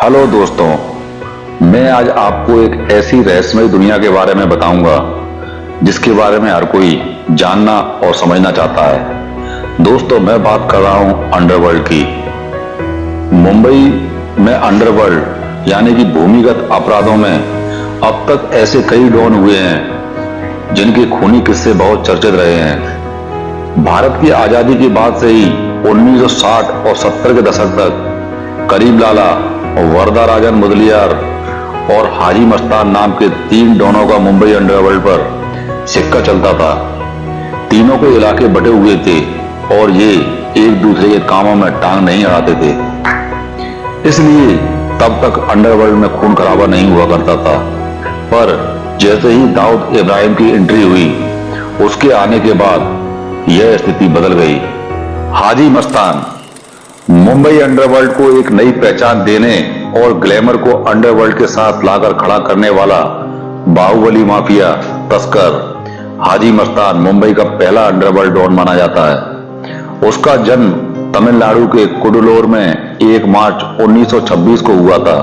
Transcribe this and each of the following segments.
Hello दोस्तों, मैं आज आपको एक ऐसी रहस्यमय दुनिया के बारे में बताऊंगा जिसके बारे में हर कोई जानना और समझना चाहता है। दोस्तों, मैं बात कर रहा हूं अंडरवर्ल्ड की। मुंबई में अंडरवर्ल्ड यानी कि भूमिगत अपराधों में अब तक ऐसे कई डॉन हुए हैं जिनके खूनी किस्से बहुत चर्चित रहे हैं। भारत की आजादी के बाद से ही 1960 और 70 के दशक तक करीम लाला, वरदाराजन मुदलियार और हाजी मस्तान नाम के तीन डॉनों का मुंबई अंडरवर्ल्ड पर सिक्का चलता था। तीनों के इलाके बटे हुए थे और ये एक दूसरे के कामों में टांग नहीं अड़ाते थे, इसलिए तब तक अंडरवर्ल्ड में खून खराबा नहीं हुआ करता था। पर जैसे ही दाऊद इब्राहिम की एंट्री हुई, उसके आने के बाद यह स्थिति बदल गई। हाजी मस्तान मुंबई अंडरवर्ल्ड को एक नई पहचान देने और ग्लैमर को अंडरवर्ल्ड के साथ लाकर खड़ा करने वाला बाहुबली माफिया तस्कर हाजी मस्तान मुंबई का पहला अंडरवर्ल्ड डॉन माना जाता है। उसका जन्म तमिलनाडु के कुडलोर में 1 मार्च 1926 को हुआ था।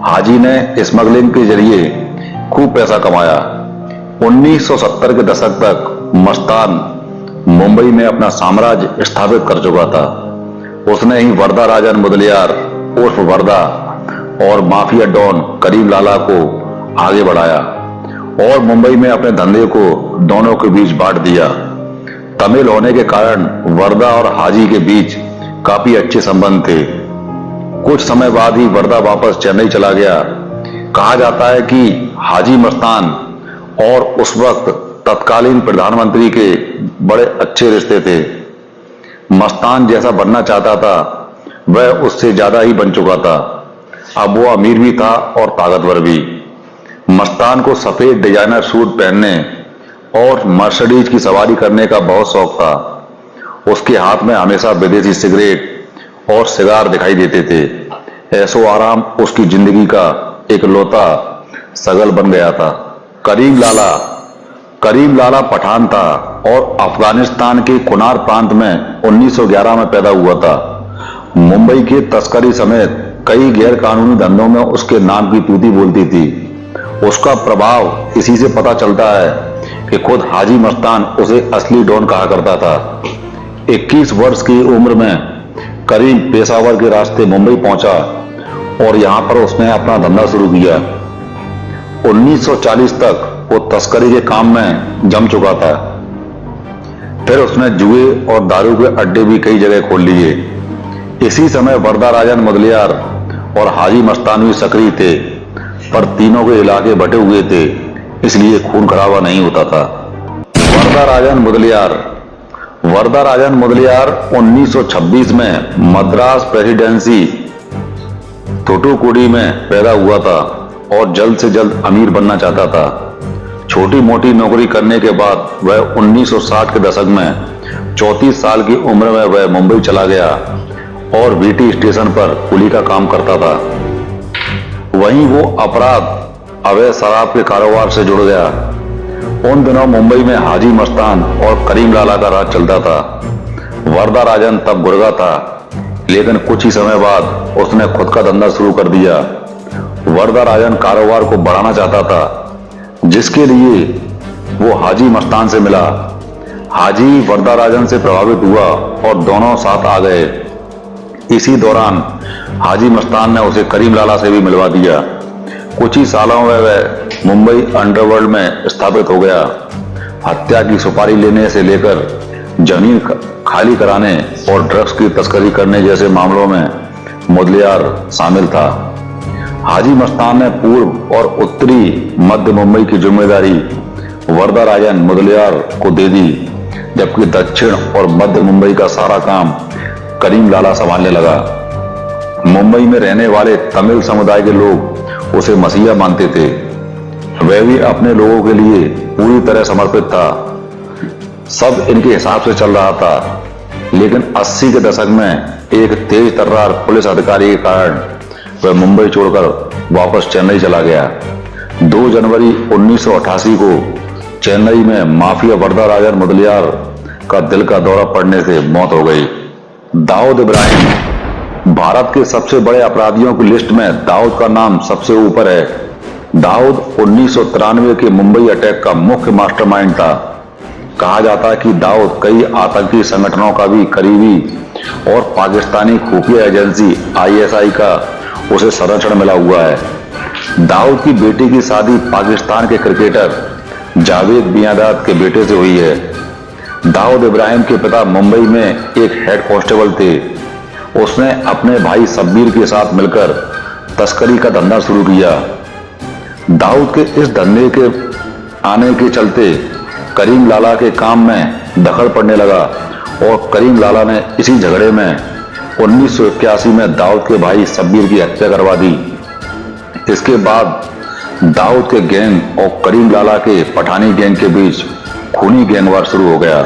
हाजी ने स्मगलिंग के जरिए खूब पैसा कमाया। 1970 के दशक तक मस्तान मुंबई में अपना साम्राज्य स्थापित कर चुका था। उसने ही वरदाराजन मुदलियार उर्फ वरदा और माफिया डॉन करीम लाला को आगे बढ़ाया और मुंबई में अपने धंधे को दोनों के बीच बांट दिया। तमिल होने के कारण वरदा और हाजी के बीच काफी अच्छे संबंध थे। कुछ समय बाद ही वरदा वापस चेन्नई चला गया। कहा जाता है कि हाजी मस्तान और उस वक्त तत्कालीन प्रधानमंत्री के बड़े अच्छे रिश्ते थे। मस्तान जैसा बनना चाहता था वह उससे ज्यादा ही बन चुका था। अब वो अमीर भी था और ताकतवर भी। मस्तान को सफेद डिजाइनर सूट पहनने और मर्सिडीज की सवारी करने का बहुत शौक था। उसके हाथ में हमेशा विदेशी सिगरेट और सिगार दिखाई देते थे। ऐशो आराम उसकी जिंदगी का इकलौता सगल बन गया था। करीम लाला पठान था और अफगानिस्तान के कुनार प्रांत में 1911 में पैदा हुआ था। मुंबई के तस्करी समेत कई गैर कानूनी धंधों में उसके नाम की तूती बोलती थी। उसका प्रभाव इसी से पता चलता है कि खुद हाजी मस्तान उसे असली डॉन कहा करता था। 21 वर्ष की उम्र में करीम पेशावर के रास्ते मुंबई पहुंचा और यहां पर उसने अपना धंधा शुरू किया। 1940 तक वो तस्करी के काम में जम चुका था। फिर उसने जुए और दारू के अड्डे भी कई जगह खोल लिए। इसी समय वरदाराजन मुदलियार और हाजी मस्तान भी सक्रिय थे, पर तीनों के इलाके बटे हुए थे, इसलिए खून खराबा नहीं होता था। वरदाराजन मुदलियार 1926 में मद्रास प्रेसिडेंसी थूथुकुडी में पैदा हुआ था और जल्द से जल्द अमीर बनना चाहता था। छोटी मोटी नौकरी करने के बाद वह 1960 के दशक में 34 साल की उम्र में वह मुंबई चला गया और वीटी स्टेशन पर कुली का काम करता था। वहीं वो अवैध शराब के कारोबार से जुड़ गया। उन दिनों मुंबई में हाजी मस्तान और करीम लाला का राज चलता था। वरदाराजन तब गुर्गा था, लेकिन कुछ ही समय बाद उसने खुद का धंधा शुरू कर दिया। वरदाराजन कारोबार को बढ़ाना चाहता था, जिसके लिए वो हाजी मस्तान से मिला। हाजी वरदाराजन से प्रभावित हुआ और दोनों साथ आ गए। इसी दौरान हाजी मस्तान ने उसे करीम लाला से भी मिलवा दिया। कुछ ही सालों में वह मुंबई अंडरवर्ल्ड में स्थापित हो गया। हत्या की सुपारी लेने से लेकर जमीन खाली कराने और ड्रग्स की तस्करी करने जैसे मामलों में मुदलियार शामिल था। हाजी मस्तान ने पूर्व और उत्तरी मध्य मुंबई की जिम्मेदारी वरदाराजन मुदलियार को दे दी, जबकि दक्षिण और मध्य मुंबई का सारा काम करीम लाला संभालने लगा। मुंबई में रहने वाले तमिल समुदाय के लोग उसे मसीहा मानते थे। वह भी अपने लोगों के लिए पूरी तरह समर्पित था। सब इनके हिसाब से चल रहा था, लेकिन 80 के दशक में एक तेज तर्रार पुलिस अधिकारी के कारण वह मुंबई छोड़कर वापस चेन्नई चला गया। 2 जनवरी 1988 को चेन्नई में माफिया वरदाराजन मुदलियार का दिल का दौरा पड़ने से मौत हो गई। दाऊद इब्राहिम भारत के सबसे बड़े अपराधियों की लिस्ट में दाऊद का नाम सबसे ऊपर है। दाऊद 1993 के मुंबई अटैक का मुख्य मास्टरमाइंड था। कहा जाता है कि दाऊद कई आतंकी संगठनों का भी करीबी और पाकिस्तानी खुफिया एजेंसी ISI का उसे संरक्षण मिला हुआ है। दाऊद की बेटी की शादी पाकिस्तान के क्रिकेटर जावेद मियांदाद के बेटे से हुई है। दाऊद इब्राहिम के पिता मुंबई में एक हेड कांस्टेबल थे। उसने अपने भाई शब्बीर के साथ मिलकर तस्करी का धंधा शुरू किया। दाऊद के इस धंधे के आने के चलते करीम लाला के काम में दखल पड़ने लगा और करीम लाला ने इसी झगड़े में 1981 में दाऊद के भाई शब्बीर की हत्या करवा दी। इसके बाद दाऊद के गैंग और करीम लाला के पठानी गैंग के बीच खूनी गैंगवार शुरू हो गया।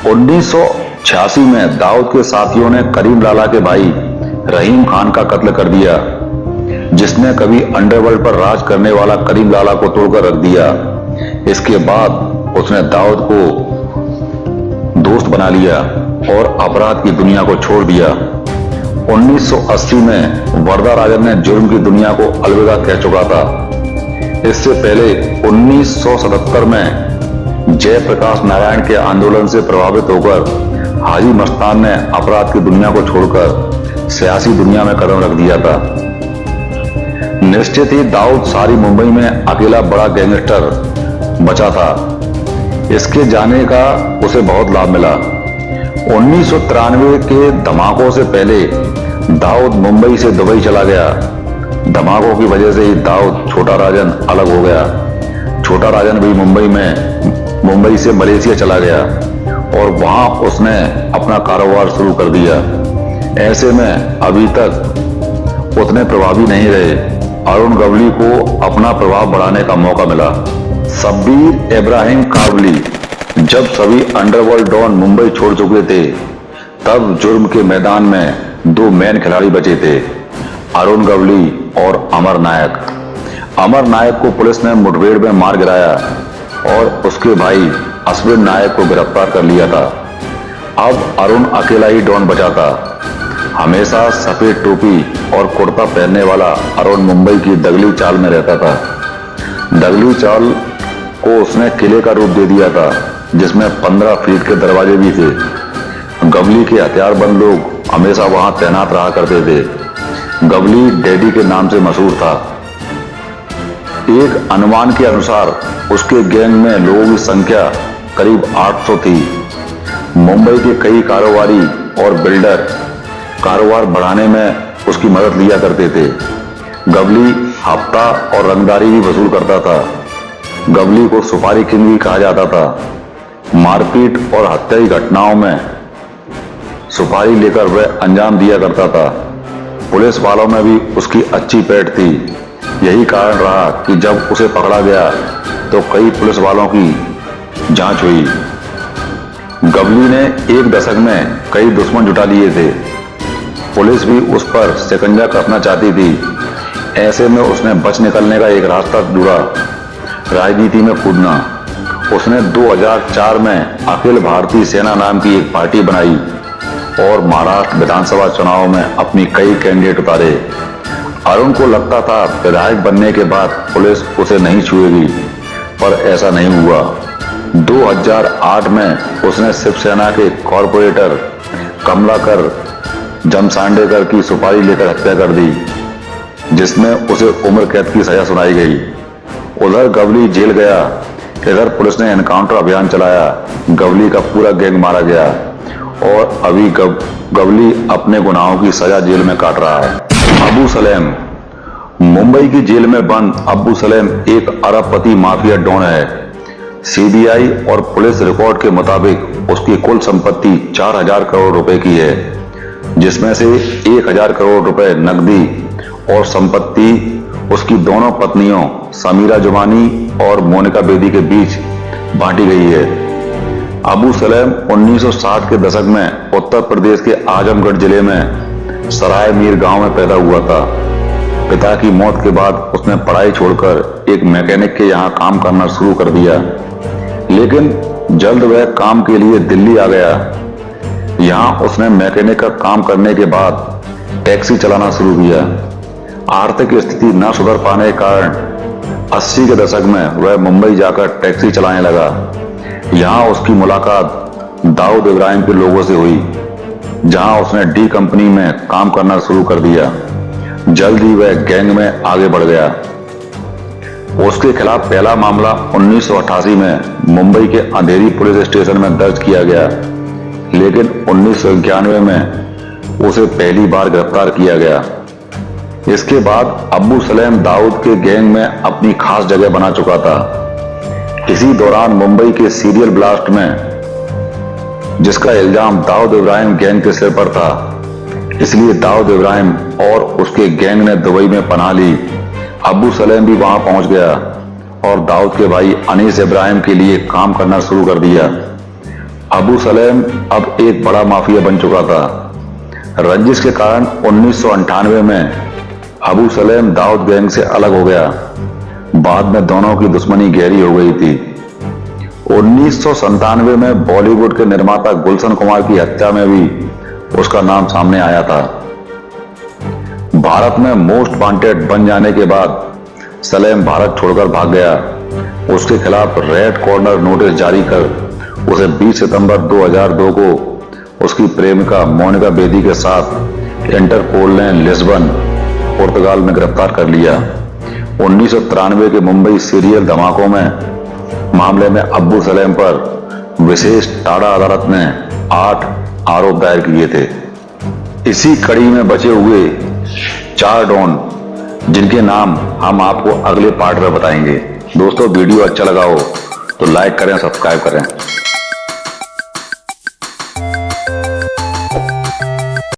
1986 में दाऊद के साथियों ने करीम लाला के भाई रहीम खान का कत्ल कर दिया, जिसने कभी अंडरवर्ल्ड पर राज करने वाला करीम लाला को तोड़कर रख दिया। इसके बाद उसने दाऊद को दोस्त बना लिया और अपराध की दुनिया को छोड़ दिया। 1980 में वरदाराजन ने जुर्म की दुनिया को अलविदा कह चुका था। इससे पहले 1977 में जयप्रकाश नारायण के आंदोलन से प्रभावित होकर हाजी मस्तान ने अपराध की दुनिया को छोड़कर सियासी दुनिया में कदम रख दिया था। निश्चित ही दाऊद सारी मुंबई में अकेला बड़ा गैंगस्टर बचा था। इसके जाने का उसे बहुत लाभ मिला। 1993 के धमाकों से पहले दाऊद मुंबई से दुबई चला गया। धमाकों की वजह से ही दाऊद छोटा राजन अलग हो गया। छोटा राजन भी मुंबई से मलेशिया चला गया और वहां उसने अपना कारोबार शुरू कर दिया। ऐसे में अभी तक उतने प्रभावी नहीं रहे। अरुण गवली को अपना प्रभाव बढ़ाने का मौका मिला। शब्बीर इब्राहिम काबली जब सभी अंडरवर्ल्ड डॉन मुंबई छोड़ चुके थे, तब जुर्म के मैदान में दो मेन खिलाड़ी बचे थे, अरुण गवली और अमर नायक। अमर नायक को पुलिस ने मुठभेड़ में मार गिराया और उसके भाई अश्विन नायक को गिरफ्तार कर लिया था। अब अरुण अकेला ही डॉन बचा था। हमेशा सफेद टोपी और कुर्ता पहनने वाला अरुण मुंबई की दगली चाल में रहता था। दगली चाल को उसने किले का रूप दे दिया था, जिसमें 15 फीट के दरवाजे भी थे। गवली के हथियारबंद लोग हमेशा वहां तैनात रहा करते थे। गवली डैडी के नाम से मशहूर था। एक अनुमान के अनुसार उसके गैंग में लोगों की संख्या करीब 800 थी। मुंबई के कई कारोबारी और बिल्डर कारोबार बढ़ाने में उसकी मदद लिया करते थे। गवली हफ्ता और रंगदारी भी वसूल करता था। गवली को सुपारी किंग भी कहा जाता था। मारपीट और हत्या की घटनाओं में सुपारी लेकर वह अंजाम दिया करता था। पुलिस वालों में भी उसकी अच्छी पैठ थी। यही कारण रहा कि जब उसे पकड़ा गया तो कई पुलिस वालों की जांच हुई। गवली ने एक दशक में कई दुश्मन जुटा लिए थे। पुलिस भी उस पर शिकंजा कसना चाहती थी। ऐसे में उसने बच निकलने का एक रास्ता ढूंढा, राजनीति में कूदना। उसने 2004 में अखिल भारतीय सेना नाम की एक पार्टी बनाई और महाराष्ट्र विधानसभा चुनाव में अपनी कई कैंडिडेट उतारे। अरुण को लगता था विधायक बनने के बाद पुलिस उसे नहीं छुएगी, पर ऐसा नहीं हुआ। 2008 में उसने शिवसेना के कॉरपोरेटर कमलाकर जमसांडेकर की सुपारी लेकर हत्या कर दी, जिसमें उसे उम्र कैद की सजा सुनाई गई। उधर गवली जेल गया। इधर पुलिस ने एनकाउंटर अभियान चलाया। गवली का पूरा गैंग मारा गया और अभी गवली अपने गुनाहों की सजा जेल में काट रहा है। अबू सलेम। मुंबई की जेल में बंद अबू सलेम एक अरबपति माफिया डॉन है। सीबीआई और पुलिस रिकॉर्ड के मुताबिक उसकी कुल संपत्ति 4000 करोड़ रुपए की है, जिसमें से 1000 करोड़ रुपए नकदी और संपत्ति उसकी दोनों पत्नियों समीरा जुमानी और मोनिका बेदी के बीच बांटी गई है। अबू सलेम 1960 के दशक में उत्तर प्रदेश के आजमगढ़ जिले में सराय मीर गांव में पैदा हुआ था। पिता की मौत के बाद उसने पढ़ाई छोड़कर एक मैकेनिक के यहाँ काम करना शुरू कर दिया, लेकिन जल्द वह काम के लिए दिल्ली आ गया। यहाँ उसने मैकेनिक का काम करने के बाद टैक्सी चलाना शुरू किया। आर्थिक स्थिति न सुधर पाने के कारण 80 के दशक में वह मुंबई जाकर टैक्सी चलाने लगा। यहाँ उसकी मुलाकात दाऊद इब्राहिम के लोगों से हुई, जहां उसने डी कंपनी में काम करना शुरू कर दिया। जल्द ही वह गैंग में आगे बढ़ गया। उसके खिलाफ पहला मामला 1988 में मुंबई के अंधेरी पुलिस स्टेशन में दर्ज किया गया, लेकिन 1991 में उसे पहली बार गिरफ्तार किया गया। इसके बाद अब्बू सलेम दाऊद के गैंग में अपनी खास जगह बना चुका था। इसी दौरान मुंबई के सीरियल ब्लास्ट में, जिसका इल्जाम दाऊद इब्राहिम गैंग के सिर पर था, इसलिए दाऊद इब्राहिम और उसके गैंग ने दुबई में पनाह ली। अब्बू सलेम भी वहां पहुंच गया और दाऊद के भाई अनीस इब्राहिम के लिए काम करना शुरू कर दिया। अब्बू सलेम अब एक बड़ा माफिया बन चुका था। रंजिश के कारण 1998 में अब्बू सलेम दाऊद गैंग से अलग हो गया। बाद में दोनों की दुश्मनी गहरी हो गई थी। 1997 में बॉलीवुड के निर्माता गुलशन कुमार की हत्या में भी उसका नाम सामने आया था। भारत में मोस्ट वांटेड बन जाने के बाद सलेम भारत छोड़कर भाग गया। उसके खिलाफ रेड कॉर्नर नोटिस जारी कर उसे 20 सितंबर 2002 को उसकी प्रेमिका मोनिका बेदी के साथ इंटरपोल ने लिस्बन, पुर्तगाल में गिरफ्तार कर लिया। 1993 के मुंबई सीरियल धमाकों में मामले में अब्बू सलेम पर विशेष टाडा अदालत ने 8 आरोप दायर किए थे। इसी कड़ी में बचे हुए 4 डॉन, जिनके नाम हम आपको अगले पार्ट में बताएंगे। दोस्तों, वीडियो अच्छा लगा हो तो लाइक करें, सब्सक्राइब करें।